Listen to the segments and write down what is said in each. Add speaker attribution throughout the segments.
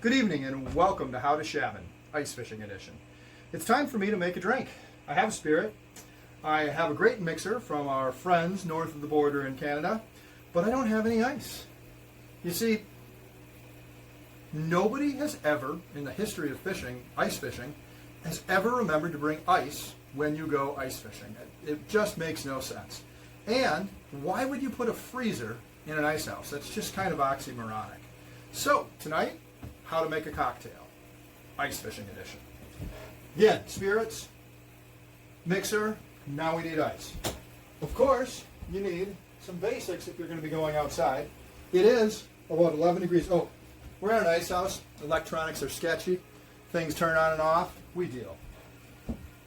Speaker 1: Good evening and welcome to How to Shabin, Ice Fishing Edition. It's time for me to make a drink. I have a spirit. I have a great mixer from our friends north of the border in Canada, but I don't have any ice. You see, nobody has ever, in the history of fishing, ice fishing, has ever remembered to bring ice when you go ice fishing. It just makes no sense. And why would you put a freezer in an ice house? That's just kind of oxymoronic. So, tonight, how to make a cocktail, Ice Fishing Edition. Again, spirits, mixer, now we need ice. Of course, you need some basics if you're going to be going outside. It is about 11 degrees. Oh, we're in an ice house. Electronics are sketchy. Things turn on and off. We deal.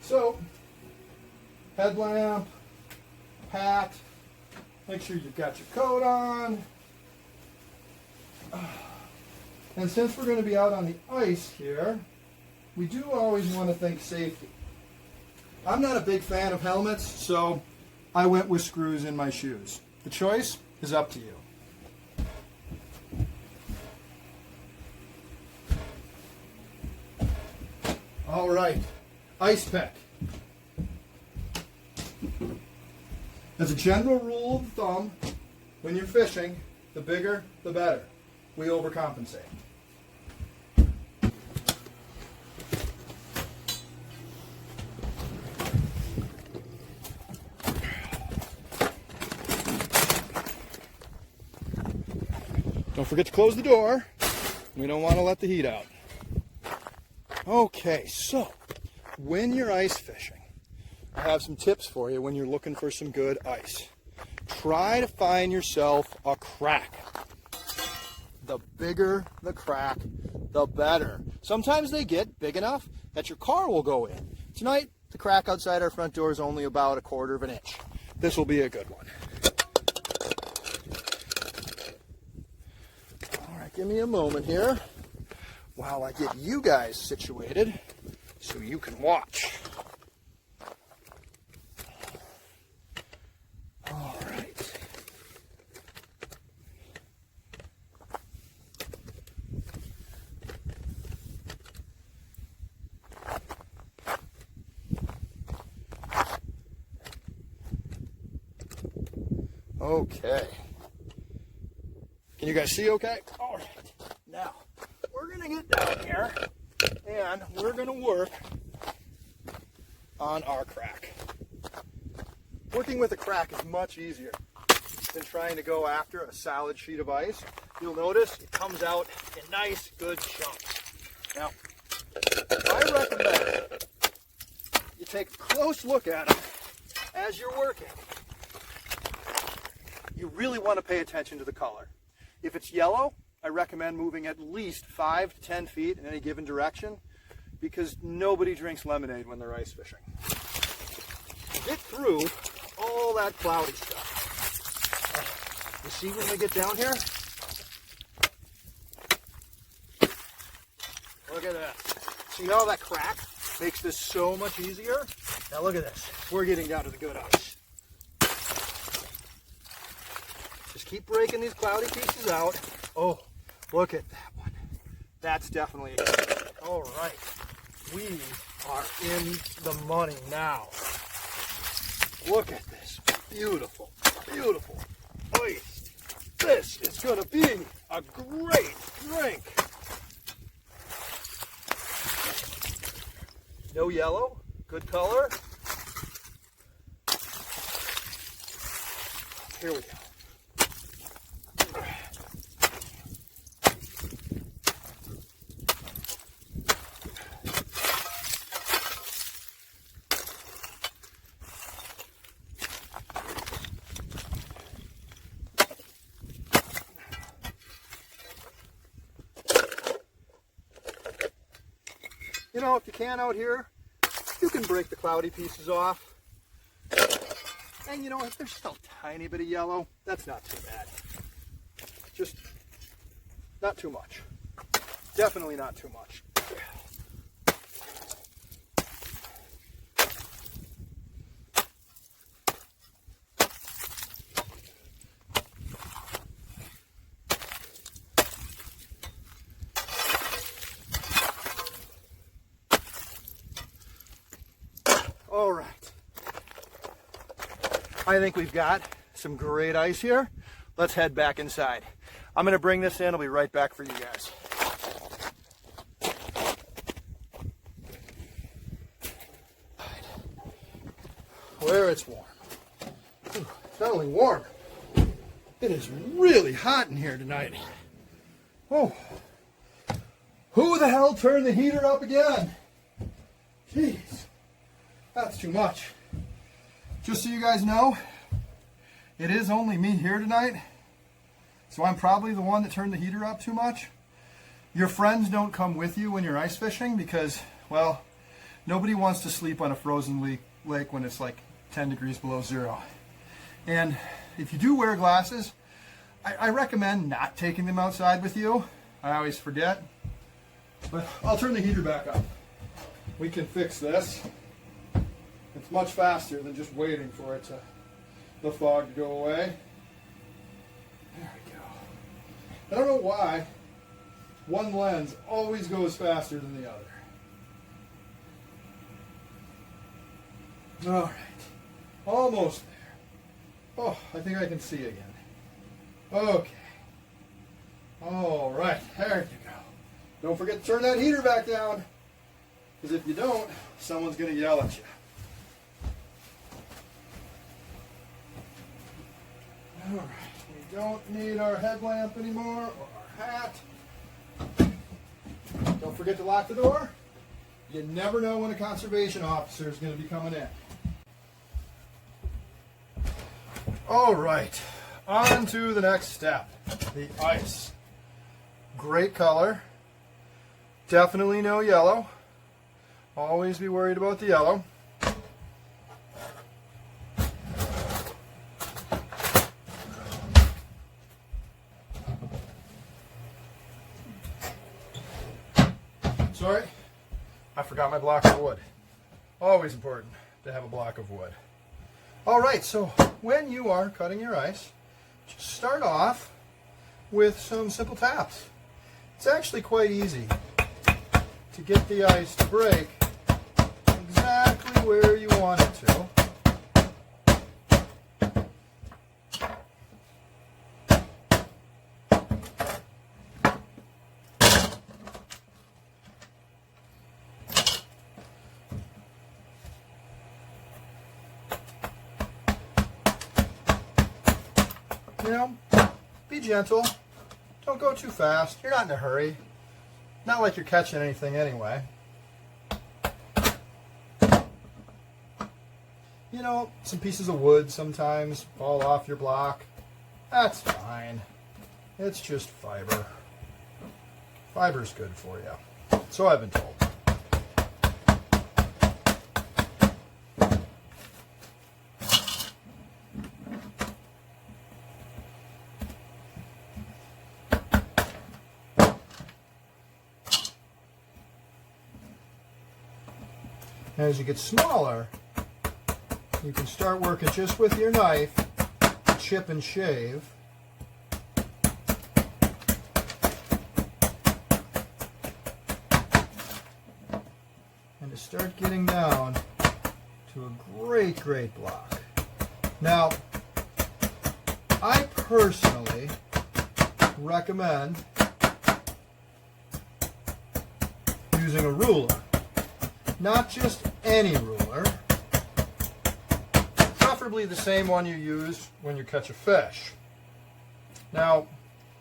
Speaker 1: So, headlamp, hat, make sure you've got your coat on. And since we're going to be out on the ice here, we do always want to think safety. I'm not a big fan of helmets, so I went with screws in my shoes. The choice is up to you. All right, ice pick. As a general rule of thumb, when you're fishing, the bigger, the better. We overcompensate. Don't forget to close the door. We don't want to let the heat out. Okay, so when you're ice fishing, I have some tips for you when you're looking for some good ice. Try to find yourself a crack. The bigger the crack, the better. Sometimes they get big enough that your car will go in. Tonight, the crack outside our front door is only about 1/4 of an inch. This will be a good one. All right, give me a moment here while I get you guys situated so you can watch. All right. Okay. Can you guys see okay? All right. Now, we're going to get down here and we're going to work on our crack. Working with a crack is much easier than trying to go after a solid sheet of ice. You'll notice it comes out in nice, good chunks. Now, I recommend you take a close look at them as you're working. You really want to pay attention to the color. If it's yellow, I recommend moving at least 5 to 10 feet in any given direction because nobody drinks lemonade when they're ice fishing. Get through all that cloudy stuff. You see when we get down here? Look at that. See how that crack makes this so much easier? Now look at this. We're getting down to the good ice. Just keep breaking these cloudy pieces out. Oh, look at that one. That's definitely a hit. All right. We are in the money now. Look at this. Beautiful, beautiful ice. This is going to be a great drink. No yellow. Good color. Here we go. You know, if you can out here, you can break the cloudy pieces off. And you know, if there's still a tiny bit of yellow, that's not too bad. Just not too much. Definitely not too much. I think we've got some great ice here. Let's head back inside. I'm going to bring this in. I'll be right back for you guys. Where it's warm. Ooh, it's not only warm, it is really hot in here tonight. Oh, who the hell turned the heater up again? Jeez, that's too much. Just so you guys know, it is only me here tonight, so I'm probably the one that turned the heater up too much. Your friends don't come with you when you're ice fishing because, well, nobody wants to sleep on a frozen lake when it's like 10 degrees below zero. And if you do wear glasses, I recommend not taking them outside with you. I always forget. But I'll turn the heater back up. We can fix this. It's much faster than just waiting for the fog to go away. There we go. I don't know why one lens always goes faster than the other. All right. Almost there. Oh, I think I can see again. Okay. All right, there you go. Don't forget to turn that heater back down, because if you don't, someone's going to yell at you. All right, we don't need our headlamp anymore, or our hat. Don't forget to lock the door. You never know when a conservation officer is going to be coming in. All right, on to the next step, the ice. Great color, definitely no yellow. Always be worried about the yellow. Sorry, I forgot my block of wood. Always important to have a block of wood. All right, so when you are cutting your ice, just start off with some simple taps. It's actually quite easy to get the ice to break exactly where you want it to. You know, be gentle. Don't go too fast. You're not in a hurry. Not like you're catching anything anyway. You know, some pieces of wood sometimes fall off your block. That's fine. It's just fiber. Fiber's good for you. So I've been told. As you get smaller, you can start working just with your knife, chip and shave. And to start getting down to a great block. Now, I personally recommend using a ruler. Not just any ruler, preferably the same one you use when you catch a fish. Now,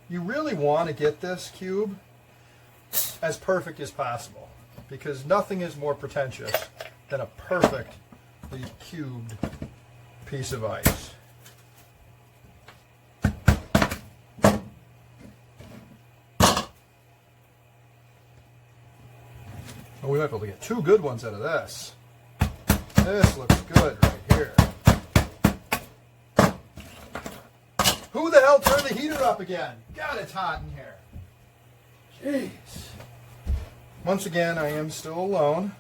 Speaker 1: you really want to get this cube as perfect as possible, because nothing is more pretentious than a perfectly cubed piece of ice. We might be able to get two good ones out of this. This looks good right here. Who the hell turned the heater up again? God, it's hot in here. Jeez. Once again, I am still alone.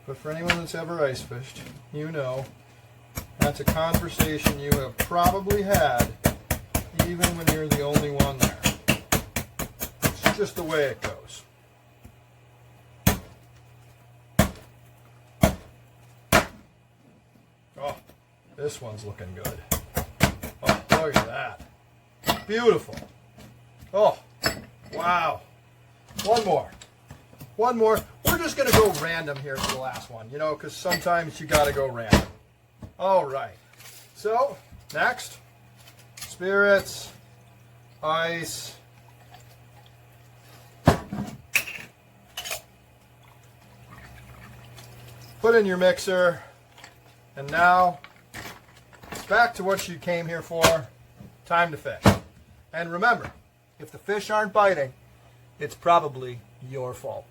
Speaker 1: But for anyone that's ever ice fished, you know that's a conversation you have probably had even when you're the only one there. It's just the way it goes. This one's looking good. Oh, look at that. Beautiful. Oh, wow. One more. One more. We're just going to go random here for the last one, you know, because sometimes you got to go random. All right. So, next, spirits, ice. Put in your mixer, and now it's back to what you came here for. Time to fish. And remember, if the fish aren't biting, it's probably your fault.